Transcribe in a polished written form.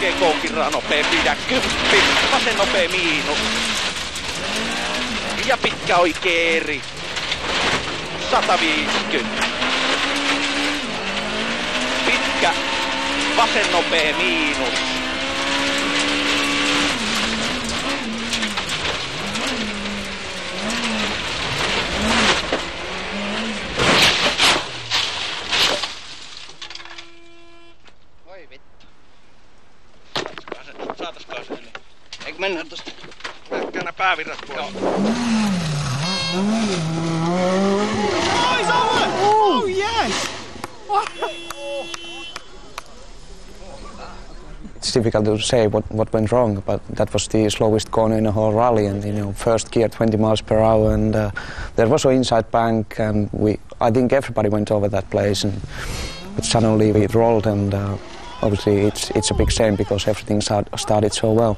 oikein koukirraa nopeampi ja 10, vasen nopea miinus. Ja pitkä oikee eri. 150. Pitkä, vasen nopea miinus. Voi vittu. Saataiskaan se yli. Eikö mennä tosta? Käännä päävirrat pois. Oh yes! It's difficult to say what went wrong, but that was the slowest corner in the whole rally, and first gear 20 miles per hour, and there was an inside bank, and I think everybody went over that place, and but suddenly we rolled, and obviously it's a big shame because everything started so well.